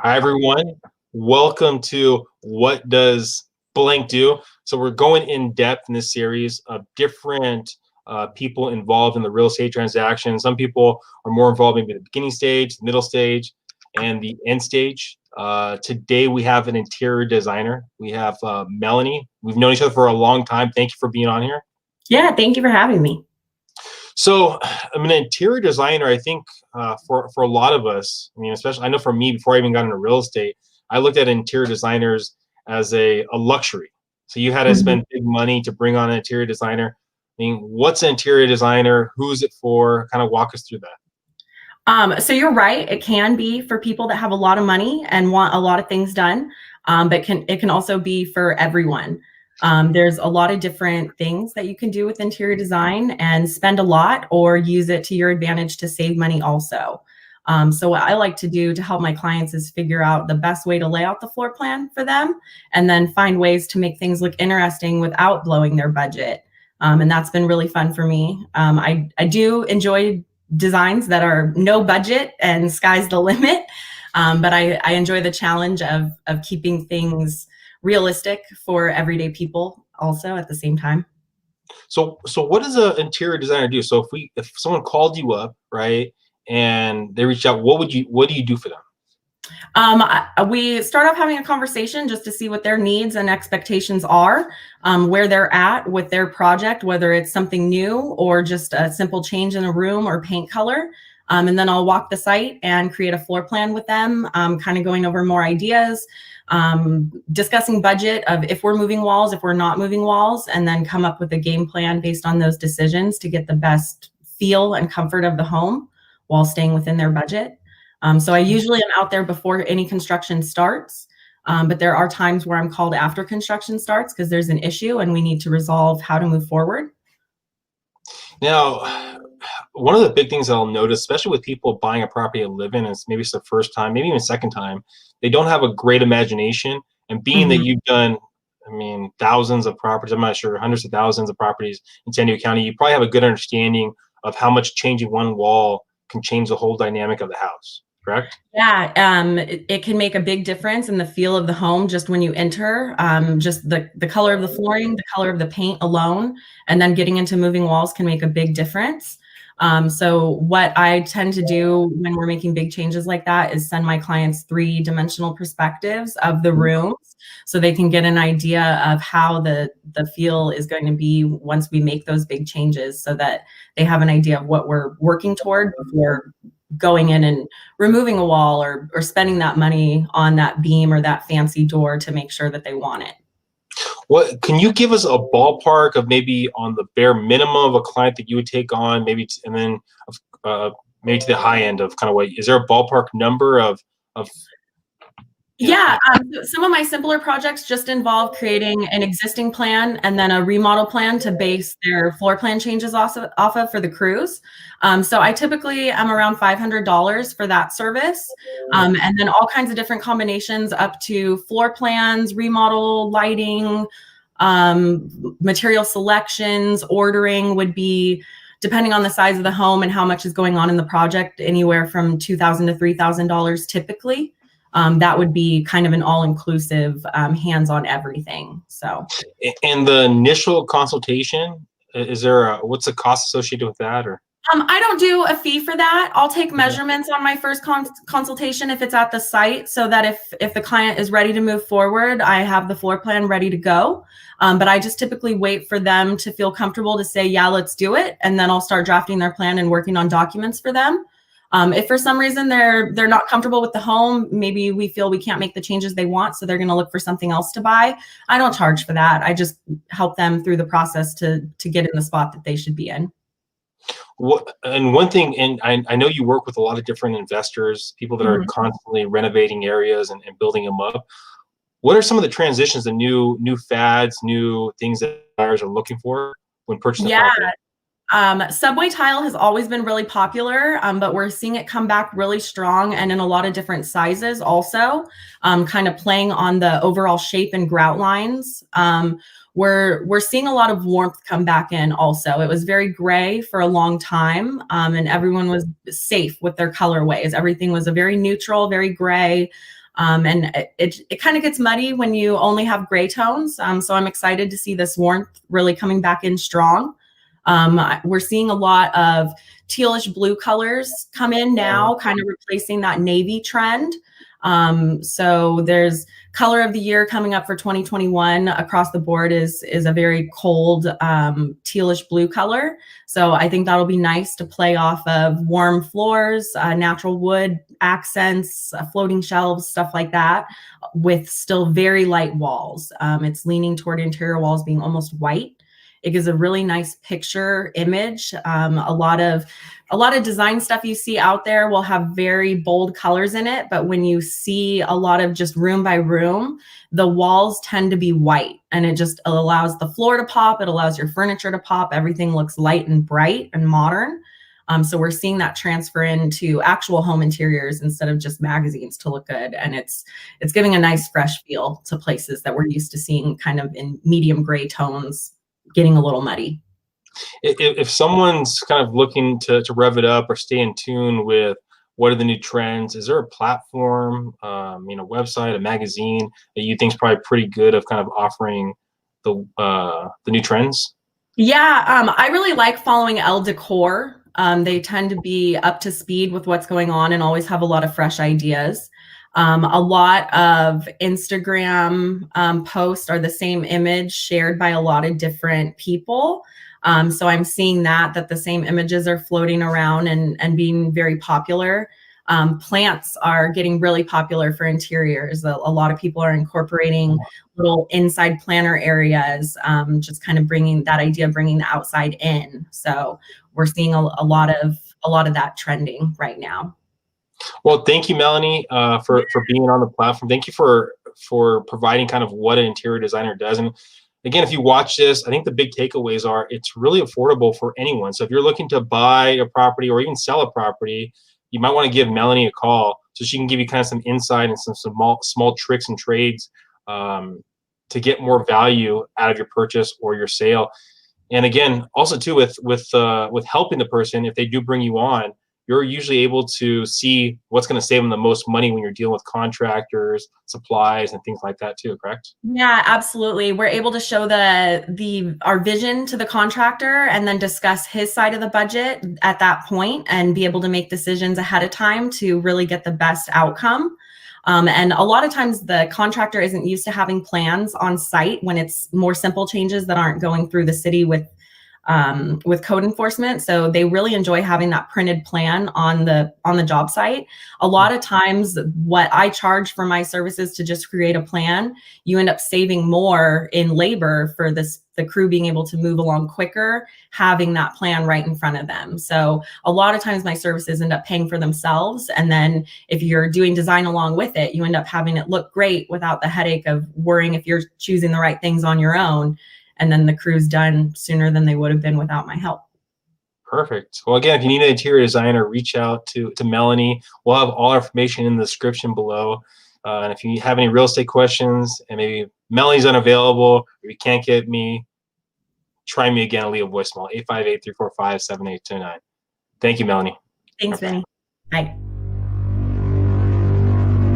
Hi, everyone. Welcome to What Does Blank Do? So we're going in depth in this series of different people involved in the real estate transaction. Some people are more involved maybe in the beginning stage, the middle stage, and the end stage. Today we have an interior designer. We have Melanie. We've known each other for a long time. Thank you for being on here. Yeah, thank you for having me. So I'm an interior designer. I think for a lot of us, I mean, especially I know for me, before I even got into real estate, I looked at interior designers as a luxury. So you had to Mhm. spend big money to bring on an interior designer. I mean, what's an interior designer? Who's it for? Kind of walk us through that. So you're right. It can be for people that have a lot of money and want a lot of things done, but it can also be for everyone. There's a lot of different things that you can do with interior design and spend a lot or use it to your advantage to save money also. So what I like to do to help my clients is figure out the best way to lay out the floor plan for them and then find ways to make things look interesting without blowing their budget. And that's been really fun for me. I do enjoy designs that are no budget and sky's the limit. But I enjoy the challenge of keeping things realistic for everyday people also at the same time. So what does an interior designer do? So if someone called you up, right, and they reached out, what do you do for them? We start off having a conversation just to see what their needs and expectations are, where they're at with their project, whether it's something new or just a simple change in a room or paint color. And then I'll walk the site and create a floor plan with them, kind of going over more ideas, discussing budget of if we're moving walls, if we're not moving walls, and then come up with a game plan based on those decisions to get the best feel and comfort of the home while staying within their budget. So I usually am out there before any construction starts, but there are times where I'm called after construction starts because there's an issue and we need to resolve how to move forward. Now, one of the big things that I'll notice, especially with people buying a property to live in, is maybe it's the first time, maybe even second time, they don't have a great imagination. And being that Mhm. you've done, I mean, thousands of properties, I'm not sure, hundreds of thousands of properties in San Diego County, you probably have a good understanding of how much changing one wall can change the whole dynamic of the house, correct? Yeah, it can make a big difference in the feel of the home just when you enter. Just the color of the flooring, the color of the paint alone, and then getting into moving walls can make a big difference. So what I tend to do when we're making big changes like that is send my clients three-dimensional perspectives of the rooms so they can get an idea of how the feel is going to be once we make those big changes so that they have an idea of what we're working toward before going in and removing a wall or spending that money on that beam or that fancy door to make sure that they want it. What can you give us a ballpark of maybe on the bare minimum of a client that you would take on, maybe, and then uh, maybe to the high end of kind of what is there a ballpark number of you know? Yeah, some of my simpler projects just involve creating an existing plan and then a remodel plan to base their floor plan changes off of for the crews. So I typically am around $500 for that service. And then all kinds of different combinations up to floor plans, remodel, lighting, material selections, ordering would be, depending on the size of the home and how much is going on in the project, anywhere from $2,000 to $3,000 typically. That would be kind of an all-inclusive, hands-on everything. So, And the initial consultation, is there what's the cost associated with that or? I don't do a fee for that. I'll take measurements on my first consultation if it's at the site, so that if the client is ready to move forward, I have the floor plan ready to go. But I just typically wait for them to feel comfortable to say, yeah, let's do it, and then I'll start drafting their plan and working on documents for them. If for some reason they're not comfortable with the home, maybe we feel we can't make the changes they want, so they're going to look for something else to buy. I don't charge for that. I just help them through the process to get in the spot that they should be in. And one thing, and I know you work with a lot of different investors, people that are Mhm. constantly renovating areas and building them up. What are some of the transitions, the new fads, new things that buyers are looking for when purchasing a Yeah, property? subway tile has always been really popular, but we're seeing it come back really strong and in a lot of different sizes also, kind of playing on the overall shape and grout lines. We're seeing a lot of warmth come back in also. It was very gray for a long time, and everyone was safe with their colorways. Everything was a very neutral, very gray. And it kind of gets muddy when you only have gray tones. So I'm excited to see this warmth really coming back in strong. We're seeing a lot of tealish blue colors come in now, kind of replacing that navy trend. So there's color of the year coming up for 2021 across the board is a very cold tealish blue color. So I think that'll be nice to play off of warm floors, natural wood accents, floating shelves, stuff like that, with still very light walls. It's leaning toward interior walls being almost white. It gives a really nice picture image. A lot of design stuff you see out there will have very bold colors in it, but when you see a lot of just room by room, the walls tend to be white, and it just allows the floor to pop. It allows your furniture to pop. Everything looks light and bright and modern. So we're seeing that transfer into actual home interiors instead of just magazines to look good. And it's giving a nice fresh feel to places that we're used to seeing kind of in medium gray tones getting a little muddy. If someone's kind of looking to rev it up or stay in tune with what are the new trends, is there a platform, website, a magazine that you think is probably pretty good of kind of offering the new trends? Yeah, I really like following Elle Decor. They tend to be up to speed with what's going on and always have a lot of fresh ideas. A lot of Instagram posts are the same image shared by a lot of different people. So I'm seeing that the same images are floating around and being very popular. Plants are getting really popular for interiors. A lot of people are incorporating little inside planter areas, just kind of bringing that idea, bringing the outside in. So we're seeing a lot of that trending right now. Well, thank you, Melanie, for being on the platform. Thank you for providing kind of what an interior designer does. And again, if you watch this, I think the big takeaways are it's really affordable for anyone. So if you're looking to buy a property or even sell a property, you might want to give Melanie a call so she can give you kind of some insight and some small tricks and trades to get more value out of your purchase or your sale. And again, also too with helping the person, if they do bring you on, you're usually able to see what's going to save them the most money when you're dealing with contractors, supplies, and things like that too, correct? Yeah, absolutely. We're able to show our vision to the contractor and then discuss his side of the budget at that point and be able to make decisions ahead of time to really get the best outcome. And a lot of times the contractor isn't used to having plans on site when it's more simple changes that aren't going through the city with code enforcement. So they really enjoy having that printed plan on the job site. A lot of times what I charge for my services to just create a plan, you end up saving more in labor for the crew being able to move along quicker, having that plan right in front of them. So a lot of times my services end up paying for themselves. And then if you're doing design along with it, you end up having it look great without the headache of worrying if you're choosing the right things on your own. And then the crew's done sooner than they would have been without my help. Perfect. Well, again, if you need an interior designer, reach out to Melanie. We'll have all our information in the description below. And if you have any real estate questions and maybe Melanie's unavailable or you can't get me, try me again and leave a voicemail, 858-345-7829. Thank you, Melanie. Thanks, Vinnie. Bye.